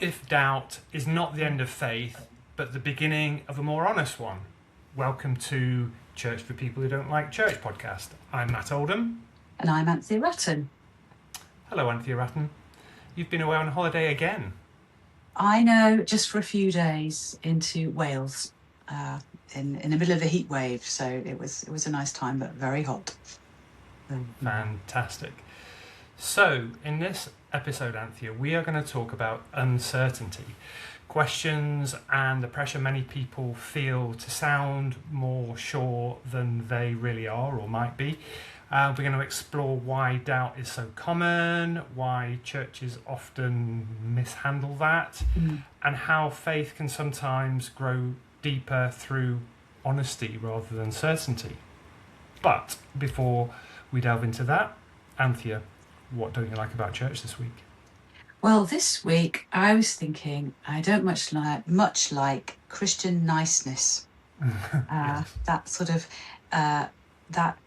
What if doubt is not the end of faith, but the beginning of a more honest one? Welcome to Church for People Who Don't Like Church podcast. I'm Matt Oldham. And I'm Anthea Ratton. Hello, Anthea Ratton. You've been away on holiday again. I know, just for a few days into Wales, in the middle of a heat wave. So it was a nice time, but very hot. Fantastic. So, in this episode, Anthea, we are going to talk about uncertainty, questions and the pressure many people feel to sound more sure than they really are or might be. We're going to explore why doubt is so common, why churches often mishandle that, and how faith can sometimes grow deeper through honesty rather than certainty. But before we delve into that, Anthea, what don't you like about church this week? Well, this week I was thinking I don't much like Christian niceness. Yes. That sort of that,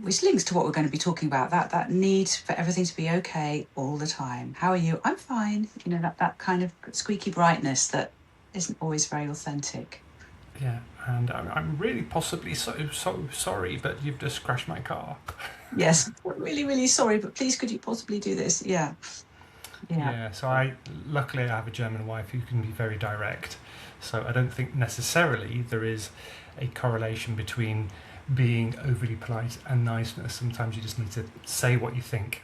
which links to what we're going to be talking about. That need for everything to be okay all the time. How are you? I'm fine. You know, that kind of squeaky brightness that isn't always very authentic. Yeah, and I'm really possibly so sorry, but you've just crashed my car. Yes, really, really sorry, but please could you possibly do this? Yeah. So luckily I have a German wife who can be very direct. So I don't think necessarily there is a correlation between being overly polite and niceness. Sometimes you just need to say what you think.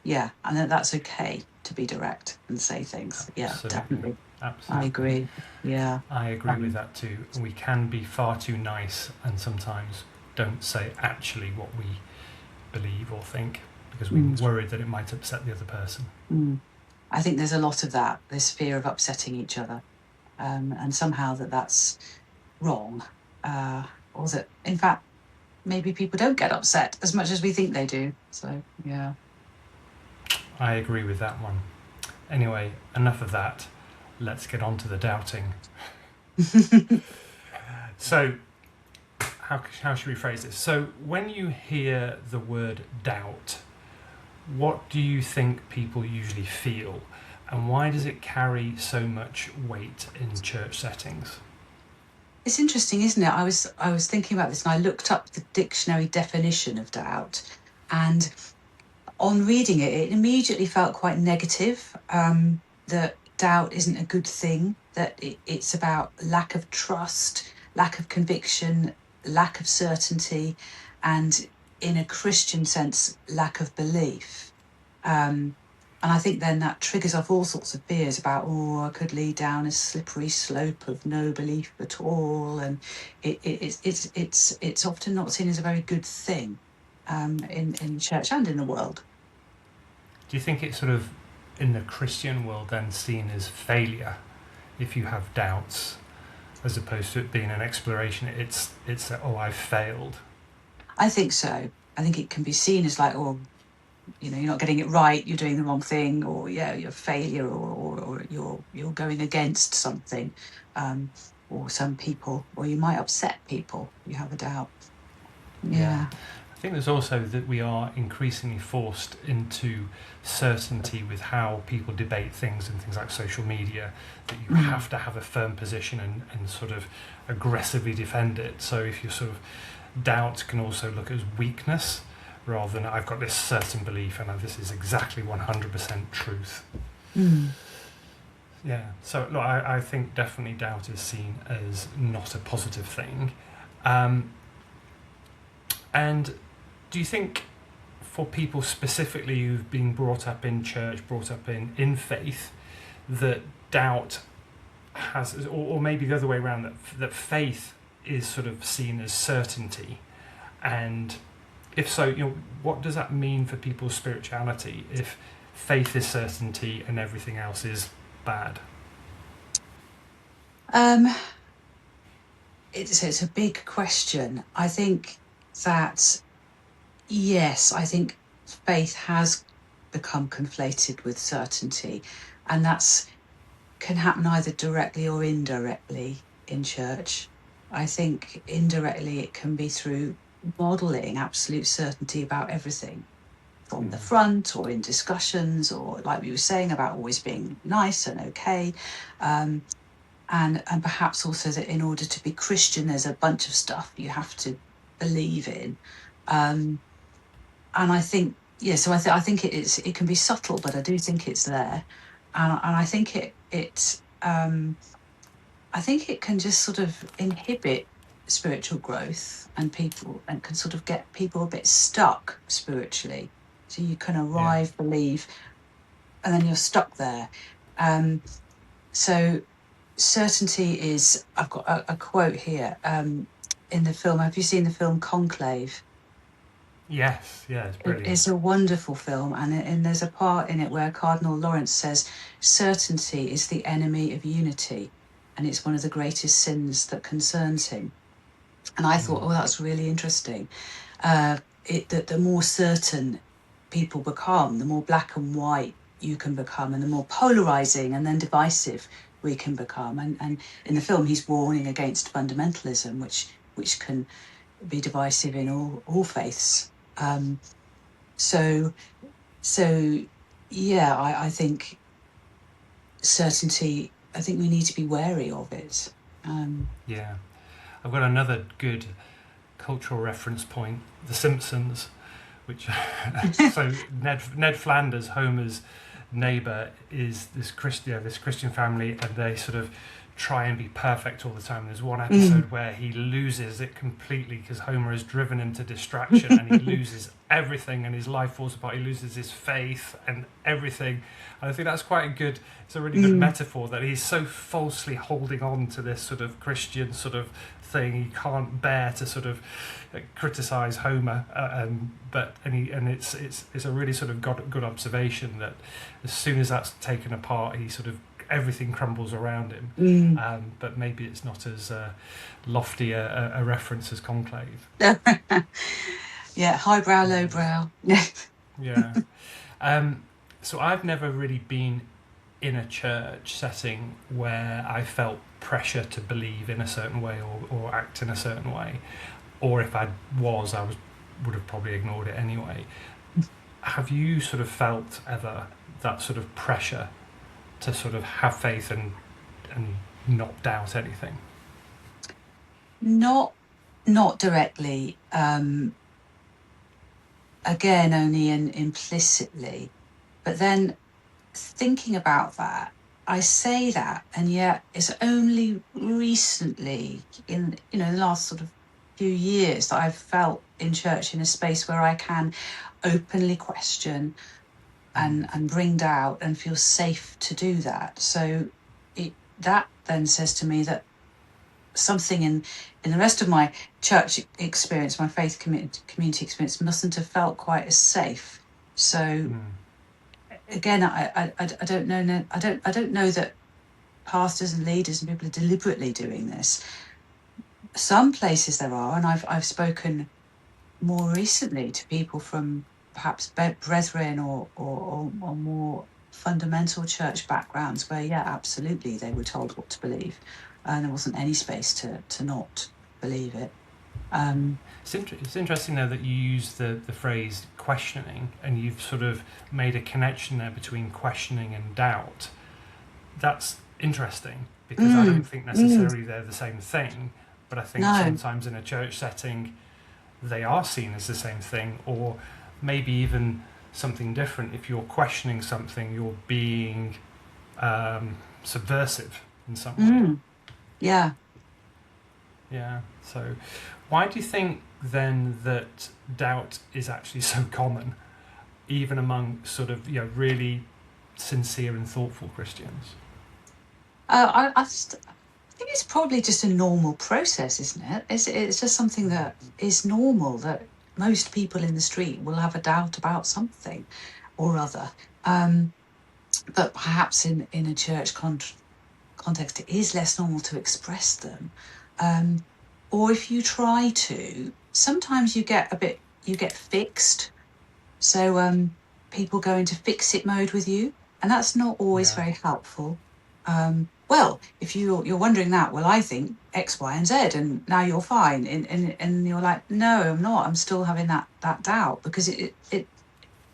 Yeah, and that's okay to be direct and say things. Yeah, Absolutely. definitely. Absolutely. I agree. Yeah. I agree with that too. We can be far too nice and sometimes don't say actually what we believe or think because we're worried that it might upset the other person. I think there's a lot of that, this fear of upsetting each other, and somehow that's wrong, or that, in fact, maybe people don't get upset as much as we think they do. So, yeah. I agree with that one. Anyway, enough of that. Let's get on to the doubting. So, how should we phrase this? So, when you hear the word doubt, what do you think people usually feel? And why does it carry so much weight in church settings? It's interesting, isn't it? I was thinking about this and I looked up the dictionary definition of doubt, and on reading it, it immediately felt quite negative, that doubt isn't a good thing, that it's about lack of trust, lack of conviction, lack of certainty, and in a Christian sense, lack of belief. And I think then that triggers off all sorts of fears about, I could lead down a slippery slope of no belief at all. And it's often not seen as a very good thing in church and in the world. Do you think it's sort of in the Christian world then seen as failure if you have doubts, as opposed to it being an exploration? It's I've failed. I think so. I think it can be seen as like, you're not getting it right, you're doing the wrong thing, or you're a failure, or you're going against something, or some people, or you might upset people. You have a doubt. Yeah. I think there's also that we are increasingly forced into certainty with how people debate things and things like social media, that you have to have a firm position and sort of aggressively defend it. So if you sort of doubt can also look as weakness rather than I've got this certain belief and this is exactly 100% truth. Yeah, so look, I think definitely doubt is seen as not a positive thing. And do you think for people specifically who've been brought up in church, brought up in faith, that doubt has, or maybe the other way around, that faith is sort of seen as certainty? And if so, what does that mean for people's spirituality if faith is certainty and everything else is bad? It's a big question. I think that, yes, I think faith has become conflated with certainty, and that's can happen either directly or indirectly in church. I think indirectly it can be through modelling absolute certainty about everything. from the front or in discussions, or like we were saying about always being nice and okay. And perhaps also that in order to be Christian, there's a bunch of stuff you have to believe in. And I think, so I think it can be subtle, but I do think it's there. And I think I think it can just sort of inhibit spiritual growth, and people, and can sort of get people a bit stuck spiritually. So you can arrive, believe, and then you're stuck there. So certainty is, I've got a quote here in the film. Have you seen the film Conclave? Yes, it's brilliant. It's a wonderful film, and there's a part in it where Cardinal Lawrence says, certainty is the enemy of unity, and it's one of the greatest sins that concerns him. And I thought, that's really interesting. That the more certain people become, the more black and white you can become, and the more polarizing and then divisive we can become. And in the film, he's warning against fundamentalism, which can be divisive in all faiths. So yeah, I think certainty, I think we need to be wary of it. I've got another good cultural reference point, The Simpsons, which so Ned Flanders, Homer's neighbour, is this Christian family, and they sort of try and be perfect all the time. There's one episode where he loses it completely because Homer has driven him to distraction, and he loses everything, and his life falls apart. He loses his faith and everything. And I think that's quite it's a really good metaphor, that he's so falsely holding on to this sort of Christian sort of thing. He can't bear to sort of criticize Homer, and it's a really sort of good observation that as soon as that's taken apart, he sort of, everything crumbles around him. But maybe it's not as lofty a reference as Conclave. Yeah, highbrow, lowbrow. Yeah. So I've never really been in a church setting where I felt pressure to believe in a certain way or act in a certain way, or if I would have probably ignored it anyway. Have you sort of felt ever that sort of pressure to sort of have faith and not doubt anything? Not directly. Again, only implicitly. But then thinking about that, I say that, and yet it's only recently, in the last sort of few years, that I've felt in church in a space where I can openly question and bring doubt and feel safe to do that. So that then says to me that something in the rest of my church experience, my faith community experience, mustn't have felt quite as safe. So again, I don't know. I don't know that pastors and leaders and people are deliberately doing this. Some places there are, and I've spoken more recently to people from perhaps brethren or more fundamental church backgrounds where, absolutely, they were told what to believe, and there wasn't any space to not believe it. It's interesting though that you use the phrase questioning, and you've sort of made a connection there between questioning and doubt. That's interesting, because I don't think necessarily they're the same thing, but I think sometimes in a church setting they are seen as the same thing, or maybe even something different. If you're questioning something, you're being subversive in some way. Yeah. So why do you think then that doubt is actually so common, even among sort of really sincere and thoughtful Christians? I think it's probably just a normal process, isn't it? It's just something that is normal, that most people in the street will have a doubt about something or other. But perhaps in a church context, it is less normal to express them. Or if you try to, sometimes you get fixed. So people go into fix-it mode with you, and that's not always very helpful. Well, if you're wondering that, well, I think X, Y, and Z, and now you're fine, and you're like, no, I'm not. I'm still having that doubt, because it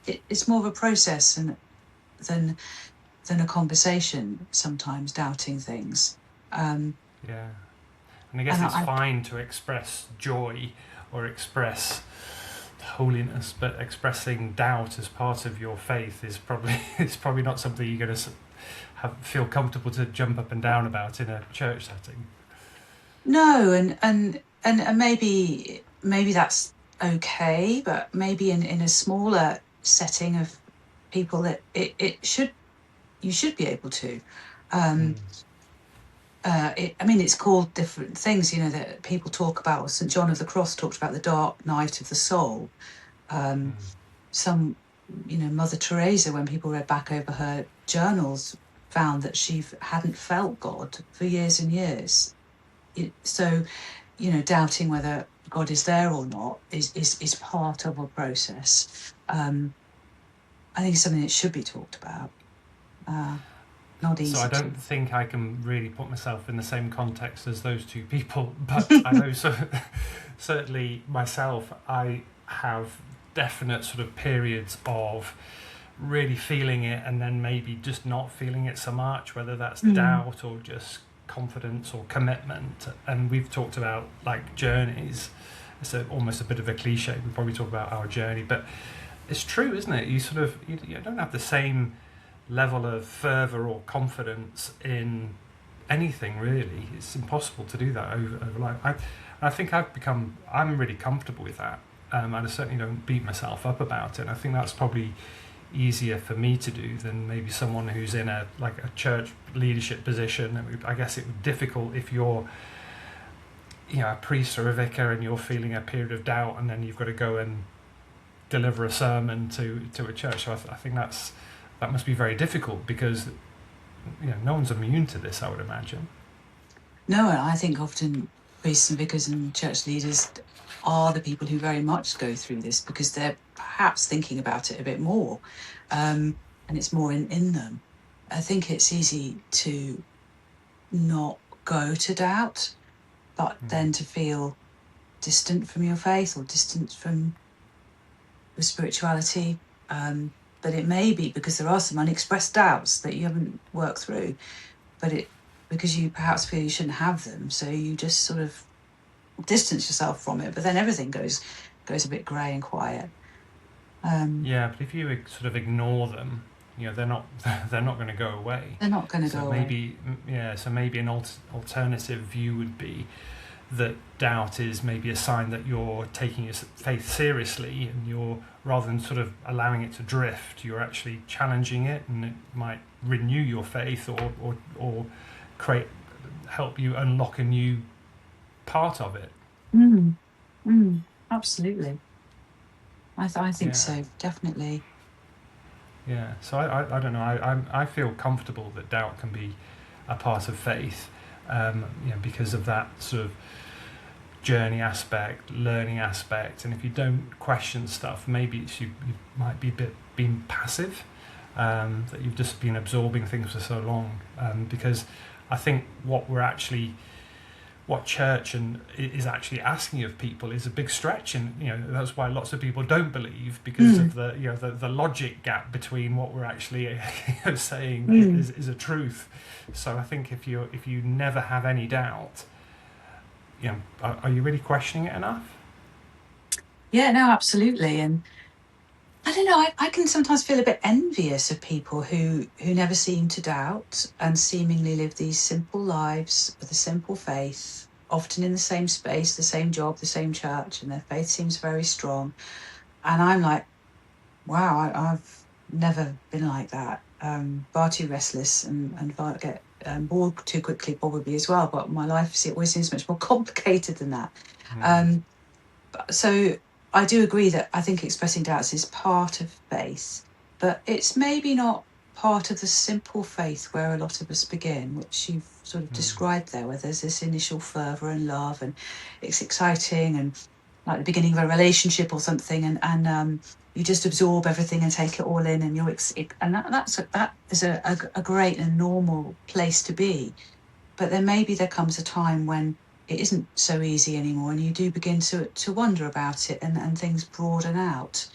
it's more of a process than than a conversation. Sometimes doubting things. Yeah. And I guess And it's I fine to express joy or express holiness, but expressing doubt as part of your faith is probably it's probably not something you're going to feel comfortable to jump up and down about in a church setting. No, and maybe that's okay, but maybe in a smaller setting of people that it should you should be able to. Um, I mean, it's called different things, that people talk about. St. John of the Cross talked about the dark night of the soul. Some, Mother Teresa, when people read back over her journals, found that she hadn't felt God for years and years. So, doubting whether God is there or not is part of a process. I think it's something that should be talked about. Not So I easy don't to. think I can really put myself in the same context as those two people, but I know certainly myself, I have definite sort of periods of really feeling it and then maybe just not feeling it so much, whether that's doubt or just confidence or commitment. And we've talked about like journeys. It's almost a bit of a cliche. We probably talk about our journey, but it's true, isn't it? You don't have the same level of fervour or confidence in anything really. It's impossible to do that over life. I think I'm really comfortable with that. And I certainly don't beat myself up about it. I think that's probably easier for me to do than maybe someone who's in a church leadership position. I guess it would be difficult if you're a priest or a vicar and you're feeling a period of doubt and then you've got to go and deliver a sermon to a church. So I think that must be very difficult because no one's immune to this, I would imagine. No, and I think often priests and vicars and church leaders are the people who very much go through this because they're perhaps thinking about it a bit more, and it's more in them. I think it's easy to not go to doubt, but then to feel distant from your faith or distant from the spirituality. But it may be because there are some unexpressed doubts that you haven't worked through, but because you perhaps feel you shouldn't have them, so you just sort of distance yourself from it. But then everything goes a bit grey and quiet. Yeah, but if you sort of ignore them, they're not going to go away. They're not going to go maybe away. So maybe an alternative view would be that doubt is maybe a sign that you're taking your faith seriously, and you're, rather than sort of allowing it to drift, you're actually challenging it, and it might renew your faith or help you unlock a new part of it. Absolutely. I think so, definitely. Yeah, so I don't know. I feel comfortable that doubt can be a part of faith, because of that sort of journey aspect, learning aspect. And if you don't question stuff, maybe you might be a bit being passive, that you've just been absorbing things for so long. Because I think what church is actually asking of people is a big stretch, and that's why lots of people don't believe, because of the logic gap between what we're actually saying is a truth. So I think if you never have any doubt, are you really questioning it enough? Yeah, no, absolutely. And I don't know, I can sometimes feel a bit envious of people who never seem to doubt and seemingly live these simple lives with a simple faith, often in the same space, the same job, the same church, and their faith seems very strong. And I'm like, wow, I've never been like that. Far too restless and far get bored too quickly probably as well. But my life always seems much more complicated than that. So I do agree that I think expressing doubts is part of faith, but it's maybe not part of the simple faith where a lot of us begin, which you've sort of described there, where there's this initial fervour and love, and it's exciting, and like the beginning of a relationship or something, and you just absorb everything and take it all in, and that is a great and normal place to be. But then maybe there comes a time when it isn't so easy anymore, and you do begin to wonder about it, and things broaden out.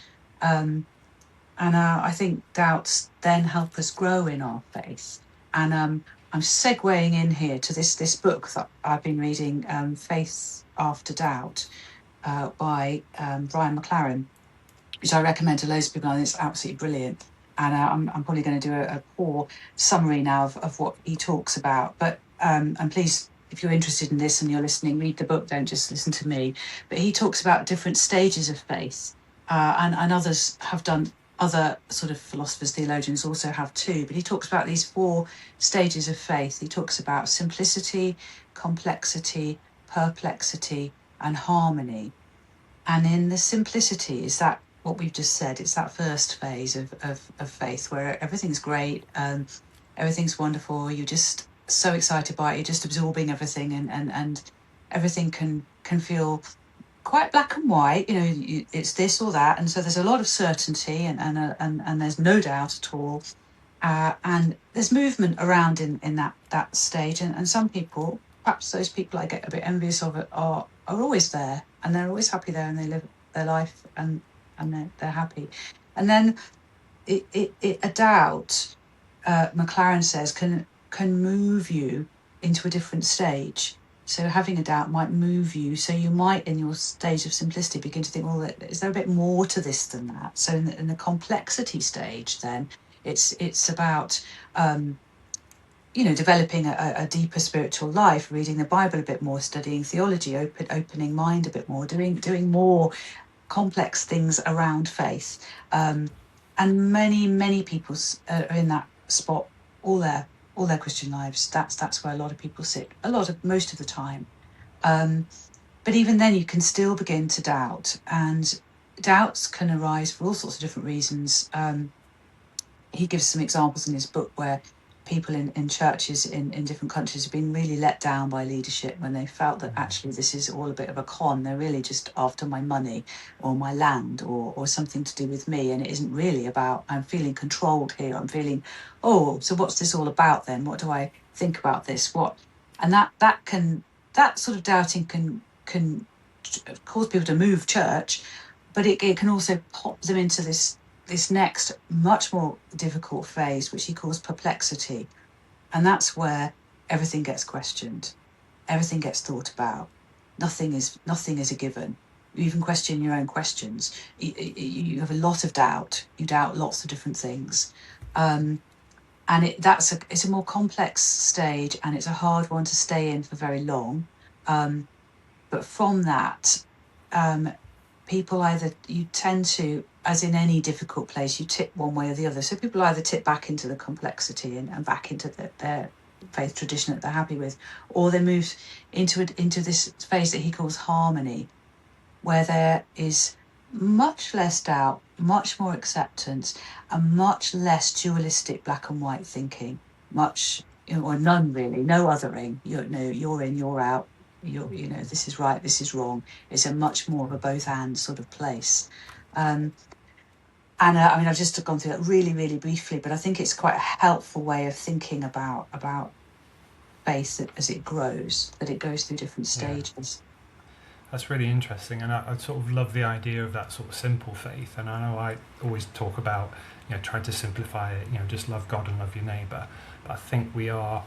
And I think doubts then help us grow in our faith. And I'm segueing in here to this book that I've been reading, Faith After Doubt, by Brian McLaren, which I recommend to loads of people, and it's absolutely brilliant. And I'm probably going to do a poor summary now of what he talks about. But and please, if you're interested in this and you're listening, read the book. Don't just listen to me. But he talks about different stages of faith, and others have done. Other sort of philosophers, theologians also have too. But he talks about these 4 stages of faith. He talks about simplicity, complexity, perplexity, and harmony. And in the simplicity, is that what we've just said? It's that first phase of faith where everything's great, everything's wonderful. You're just so excited by it. You're just absorbing everything, and everything can feel quite black and white. It's this or that, and so there's a lot of certainty, and there's no doubt at all. And there's movement around in that stage, and some people, perhaps those people I get a bit envious of, are always there, and they're always happy there, and they live their life, and they're happy. And then a doubt, McLaren says, can move you into a different stage. So having a doubt might move you. So you might, in your stage of simplicity, begin to think, well, is there a bit more to this than that? So in the complexity stage, then it's about developing a deeper spiritual life, reading the Bible a bit more, studying theology, opening mind a bit more, doing more complex things around faith. And many people are in that spot all their Christian lives. That's where a lot of people sit, most of the time. But even then, you can still begin to doubt, and doubts can arise for all sorts of different reasons. He gives some examples in his book where people in churches in different countries have been really let down by leadership when they felt that actually this is all a bit of a con. They're really just after my money or my land or something to do with me. And it isn't really about, I'm feeling controlled here. I'm feeling, so what's this all about then? What do I think about this? And that sort of doubting can cause people to move church, but it can also pop them into this next much more difficult phase, which he calls perplexity. And that's where everything gets questioned, everything gets thought about. Nothing is a given. You even question your own questions. You have a lot of doubt. You doubt lots of different things. And it's a more complex stage, and it's a hard one to stay in for very long. But from that, people you tend to, as in any difficult place, you tip one way or the other. So people either tip back into the complexity and back into their faith tradition that they're happy with, or they move into this phase that he calls harmony, where there is much less doubt, much more acceptance, and much less dualistic black and white thinking. Much, or none really, no othering. You're in, you're out. This is right, this is wrong. It's a much more of a both and sort of place. And I've just gone through that really, really briefly, but I think it's quite a helpful way of thinking about faith as it grows, that it goes through different stages. That's really interesting, and I sort of love the idea of that sort of simple faith. And I know I always talk about, trying to simplify it, just love God and love your neighbour. But I think we are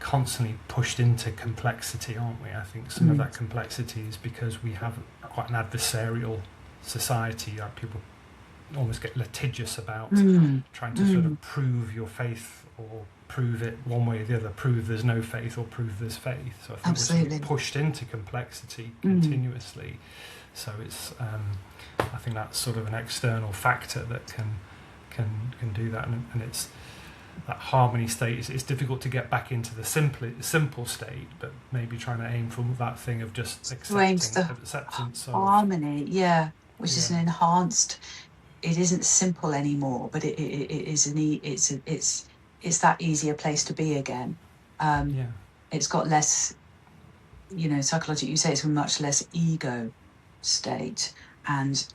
constantly pushed into complexity, aren't we? I think some of that complexity is because we have quite an adversarial society. Like people almost get litigious about trying to sort of prove your faith, or prove it one way or the other, prove there's no faith or prove there's faith. So I think we're sort of pushed into complexity continuously. So it's I think that's sort of an external factor that can do that, and it's that harmony state. It's difficult to get back into the simple state, but maybe trying to aim for that thing of just acceptance of harmony, which is an enhanced. It isn't simple anymore, but it is it's that easier place to be again. It's got less, psychology. You say it's a much less ego state, and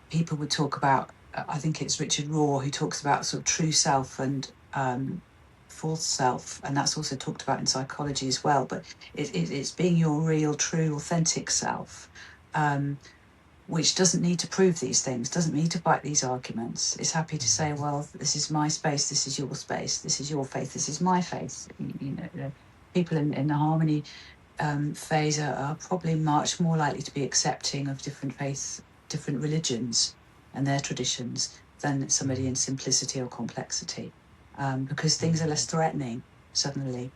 people would talk about. I think it's Richard Rohr who talks about sort of true self and false self, and that's also talked about in psychology as well. But it's being your real, true, authentic self. which doesn't need to prove these things, doesn't need to fight these arguments. It's happy to say, well, this is my space, this is your space, this is your faith, this is my faith. People in the harmony phase are probably much more likely to be accepting of different faiths, different religions and their traditions than somebody in simplicity or complexity, because things are less threatening suddenly.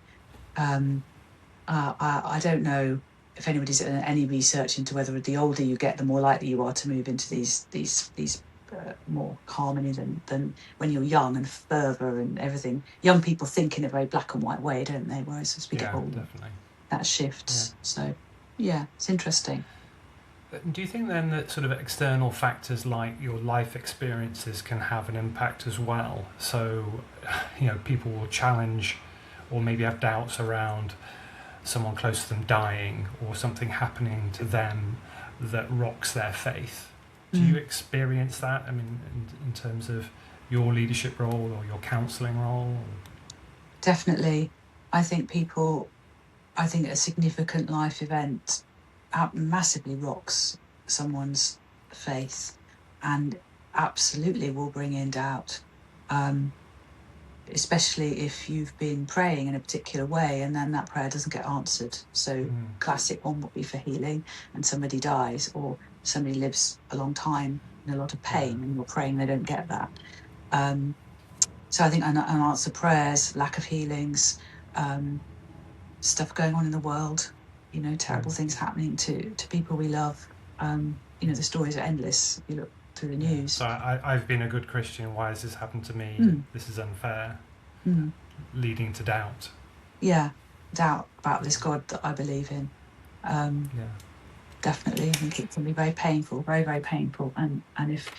I don't know if anybody's done any research into whether the older you get, the more likely you are to move into these more harmony than when you're young and fervour and everything. Young people think in a very black and white way, don't they? Whereas as we get older, definitely. that shifts. Yeah. So, yeah, it's interesting. Do you think then that sort of external factors like your life experiences can have an impact as well? So, people will challenge or maybe have doubts around someone close to them dying or something happening to them that rocks their faith. Do you experience that? I mean, in terms of your leadership role or your counselling role? Definitely. I think a significant life event massively rocks someone's faith and absolutely will bring in doubt. Especially if you've been praying in a particular way and then that prayer doesn't get answered. So classic one would be for healing and somebody dies, or somebody lives a long time in a lot of pain and you're praying they don't get that. So I think unanswered prayers, lack of healings, stuff going on in the world, terrible things happening to people we love. The stories are endless if you look through the news. So I've been a good Christian, why has this happened to me? This is unfair. Leading to doubt. Yeah, doubt about this God that I believe in. Definitely, I think it can be very painful, very, very painful. And if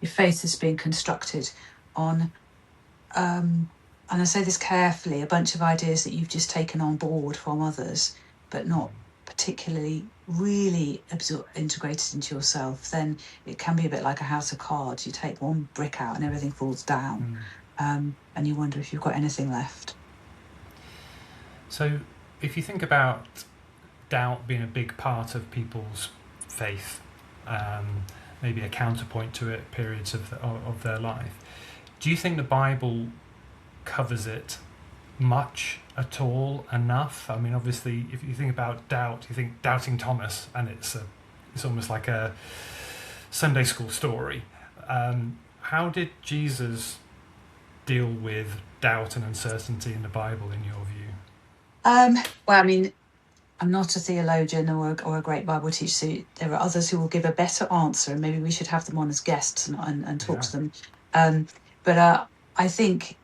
faith has been constructed on, and I say this carefully, a bunch of ideas that you've just taken on board from others, but not particularly really integrated into yourself, then it can be a bit like a house of cards. You take one brick out and everything falls down, and you wonder if you've got anything left. So if you think about doubt being a big part of people's faith, maybe a counterpoint to it, periods of their life, do you think the Bible covers it much at all, enough? I mean, obviously, if you think about doubt, you think Doubting Thomas, and it's almost like a Sunday school story. How did Jesus deal with doubt and uncertainty in the Bible, in your view? Well, I mean, I'm not a theologian or a great Bible teacher, so there are others who will give a better answer, and maybe we should have them on as guests and talk to them. But I think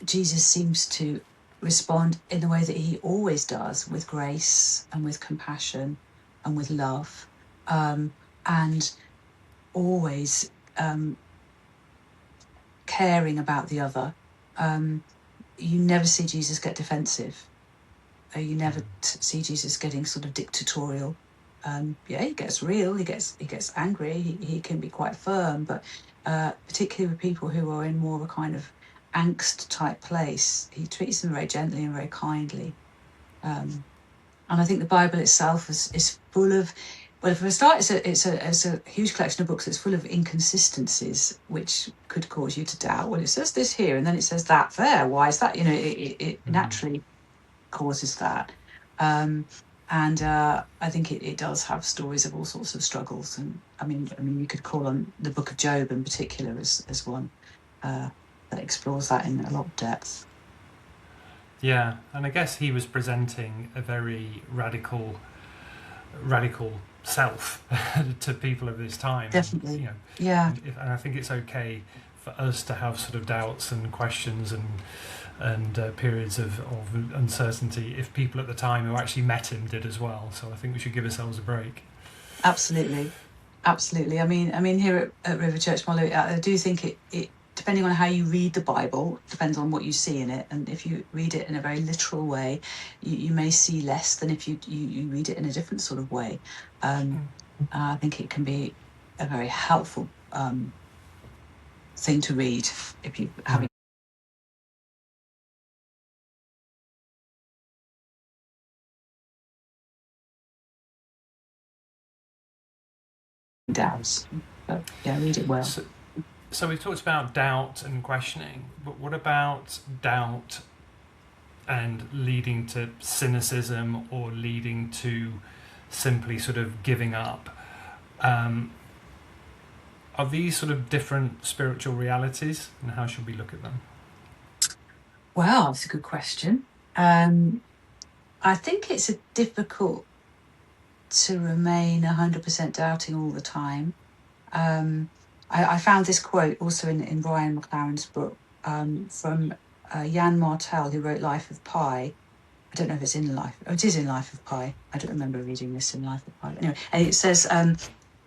Jesus seems to respond in the way that he always does, with grace and with compassion and with love, and always caring about the other. You never see Jesus get defensive. You never see Jesus getting sort of dictatorial. He gets real, he gets angry, he can be quite firm, but particularly with people who are in more of a kind of angst type place, he treats them very gently and very kindly. And I think the Bible itself is full of, well, for a start, it's a huge collection of books that's full of inconsistencies, which could cause you to doubt. Well, it says this here, and then it says that there. Why is that? It naturally causes that. And I think it does have stories of all sorts of struggles. And I mean, you could call on the Book of Job in particular as one that explores that in a lot of depth. Yeah, and I guess he was presenting a very radical self to people of his time. Definitely. And I think it's okay for us to have sort of doubts and questions and periods of uncertainty if people at the time who actually met him did as well. So I think we should give ourselves a break. Absolutely. I mean, here at River Church Molly, I do think it depending on how you read the Bible, depends on what you see in it. And if you read it in a very literal way, you may see less than if you read it in a different sort of way. I think it can be a very helpful thing to read if you have doubts. But yeah, read it well. So we've talked about doubt and questioning, but what about doubt and leading to cynicism or leading to simply sort of giving up? Are these sort of different spiritual realities, and how should we look at them? Wow, that's a good question. I think it's difficult to remain 100% doubting all the time. I found this quote also in Brian McLaren's book from Jan Martel, who wrote Life of Pi. I don't know if it's in Life. Oh, it is in Life of Pi. I don't remember reading this in Life of Pi. Anyway, and it says,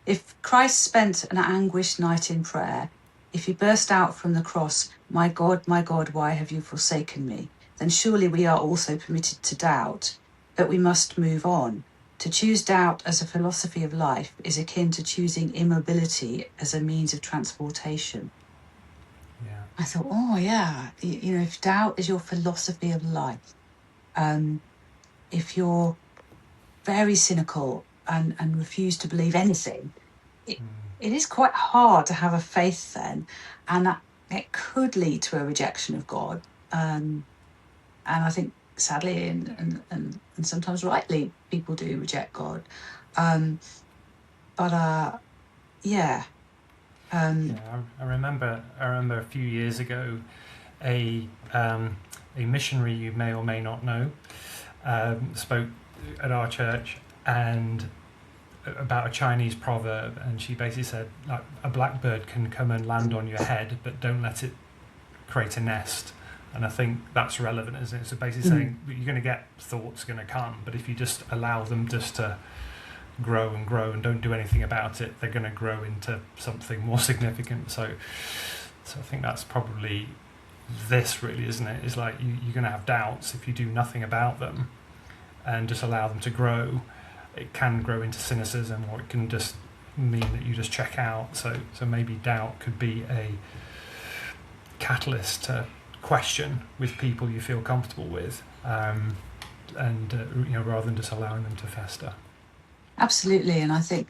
if Christ spent an anguished night in prayer, if he burst out from the cross, my God, why have you forsaken me? Then surely we are also permitted to doubt, but we must move on. To choose doubt as a philosophy of life is akin to choosing immobility as a means of transportation. Yeah. I thought, oh yeah, if doubt is your philosophy of life, if you're very cynical and refuse to believe anything, it is quite hard to have a faith then, and that it could lead to a rejection of God. And I think sadly and sometimes rightly, people do reject God. But yeah. Yeah, I remember a few years ago a missionary you may or may not know spoke at our church and about a Chinese proverb, and she basically said, like, a blackbird can come and land on your head, but don't let it create a nest. And I think that's relevant, isn't it? So basically saying you're going to get thoughts going to come, but if you just allow them just to grow and don't do anything about it, they're going to grow into something more significant. So I think that's probably this, really, isn't it? It's like you're going to have doubts if you do nothing about them and just allow them to grow. It can grow into cynicism, or it can just mean that you just check out. So maybe doubt could be a catalyst to question with people you feel comfortable with, and rather than just allowing them to fester. Absolutely, and I think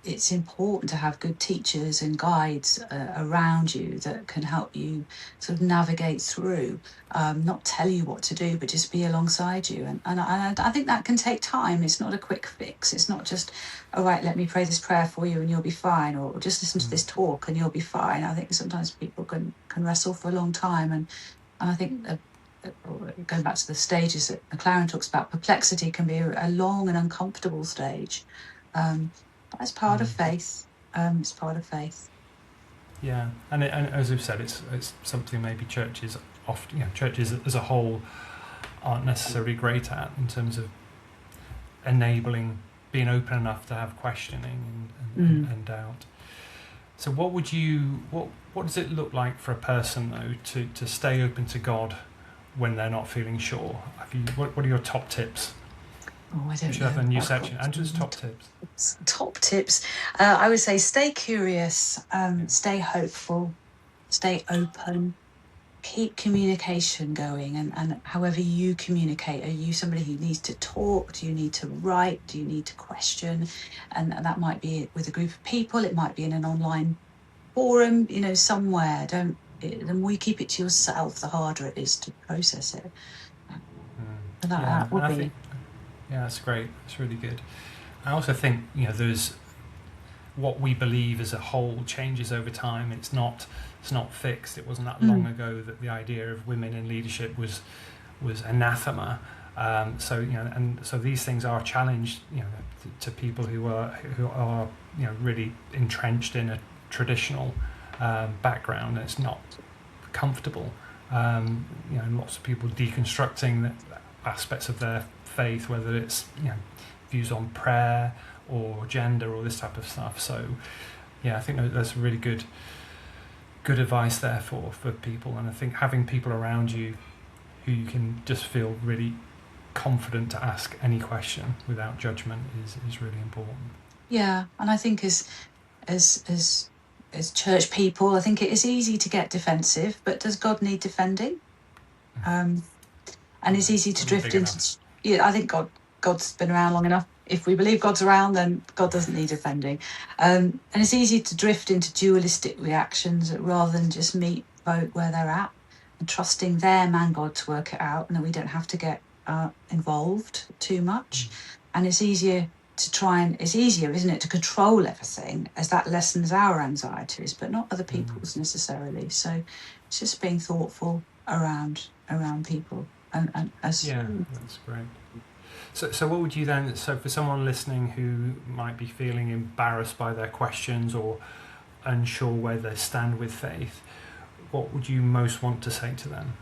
it's important to have good teachers and guides around you that can help you sort of navigate through, not tell you what to do, but just be alongside you. And I think that can take time. It's not a quick fix. It's not just, all right, let me pray this prayer for you and you'll be fine, or just listen to this talk and you'll be fine. I think sometimes people can wrestle for a long time, and I think going back to the stages that McLaren talks about, perplexity can be a long and uncomfortable stage. That's part of faith. It's part of faith. Yeah, and as we've said, it's something maybe churches often, churches as a whole aren't necessarily great at, in terms of enabling, being open enough to have questioning and doubt. So what does it look like for a person, though, to stay open to God when they're not feeling sure? What are your top tips? Oh, I don't know. We should have a new section. Andrew's top tips. Top tips. I would say stay curious, stay hopeful, stay open, keep communication going, and however you communicate. Are you somebody who needs to talk? Do you need to write? Do you need to question? And that might be with a group of people. It might be in an online forum, somewhere. The more you keep it to yourself, the harder it is to process it. That would be. Yeah, that's great. That's really good. I also think there's what we believe as a whole changes over time. It's not fixed. It wasn't that long ago that the idea of women in leadership was anathema. So these things are challenged, to people who are really entrenched in a traditional background. It's not comfortable. Lots of people deconstructing aspects of their faith, whether it's views on prayer or gender or this type of stuff. So I think that's really good advice there for people. And I think having people around you who you can just feel really confident to ask any question without judgment is really important. Yeah, and I think as church people, I think it is easy to get defensive, but does God need defending? And it's easy to drift into. I think God's been around long enough. if we believe God's around, then God doesn't need defending. And it's easy to drift into dualistic reactions rather than just meet folk where they're at and trusting them and God to work it out, and that we don't have to get involved too much. And it's easier, isn't it, to control everything, as that lessens our anxieties, but not other people's necessarily. So it's just being thoughtful around people. And as that's great. So what would you then, so for someone listening who might be feeling embarrassed by their questions or unsure where they stand with faith, what would you most want to say to them?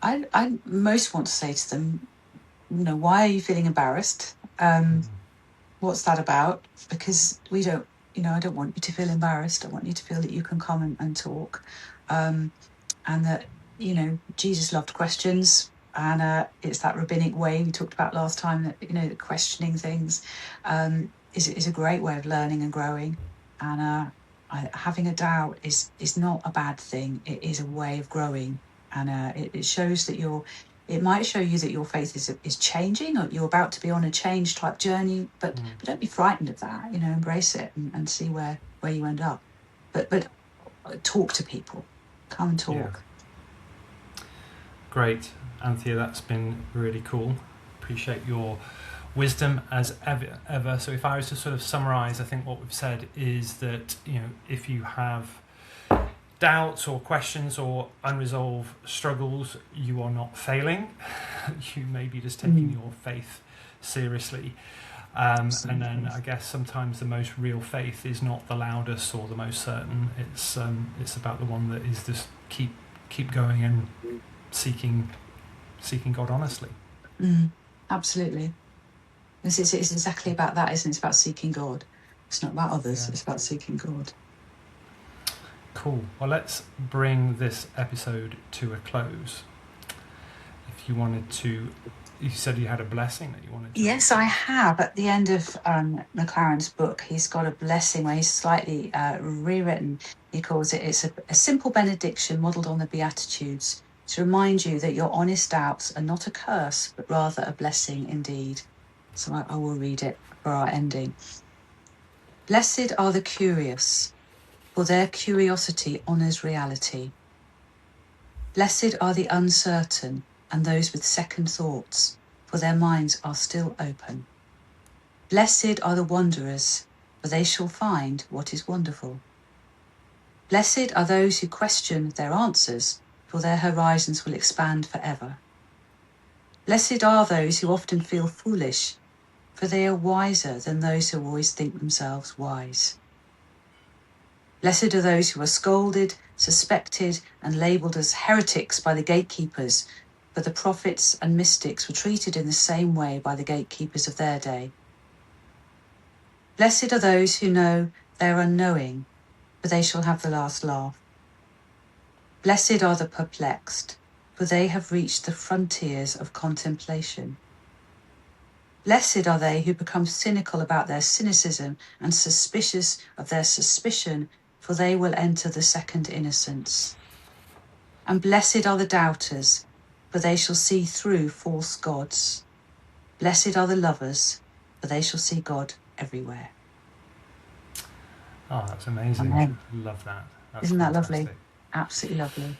I most want to say to them, why are you feeling embarrassed? What's that about? Because we don't, I don't want you to feel embarrassed. I want you to feel that you can come and talk. And that, Jesus loved questions. And it's that rabbinic way we talked about last time, that, that questioning things is a great way of learning and growing. And having a doubt is not a bad thing. It is a way of growing. And it shows that it might show you that your faith is changing, or you're about to be on a change type journey, but don't be frightened of that. Embrace it and see where you end up. But talk to people. Come and talk. Yeah. Great, Anthea, that's been really cool. Appreciate your wisdom as ever. So if I was to sort of summarize, I think what we've said is that, if you have doubts or questions or unresolved struggles, you are not failing. You may be just taking your faith seriously. And then I guess sometimes the most real faith is not the loudest or the most certain. It's about the one that is just keep going and seeking God honestly. Absolutely. It's exactly about that, isn't it? It's about seeking God. It's not about others. It's about seeking God. Cool. Well, let's bring this episode to a close. If you wanted to, you said you had a blessing that you wanted to. Yes, I have. At the end of McLaren's book, he's got a blessing where he's slightly rewritten. He calls it's a simple benediction modelled on the Beatitudes to remind you that your honest doubts are not a curse, but rather a blessing indeed. So I will read it for our ending. Blessed are the curious, for their curiosity honours reality. Blessed are the uncertain and those with second thoughts, for their minds are still open. Blessed are the wanderers, for they shall find what is wonderful. Blessed are those who question their answers, for their horizons will expand forever. Blessed are those who often feel foolish, for they are wiser than those who always think themselves wise. Blessed are those who are scolded, suspected, and labelled as heretics by the gatekeepers, for the prophets and mystics were treated in the same way by the gatekeepers of their day. Blessed are those who know they are unknowing, for they shall have the last laugh. Blessed are the perplexed, for they have reached the frontiers of contemplation. Blessed are they who become cynical about their cynicism and suspicious of their suspicion, for they will enter the second innocence. And blessed are the doubters, for they shall see through false gods. Blessed are the lovers, for they shall see God everywhere. Oh, that's amazing. Amen. Love that. Isn't that fantastic. lovely? Absolutely lovely.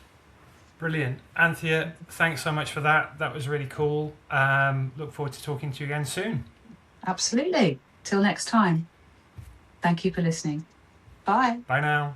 Brilliant. Anthea, thanks so much for that. That was really cool. Look forward to talking to you again soon. Absolutely. Till next time. Thank you for listening. Bye. Bye now.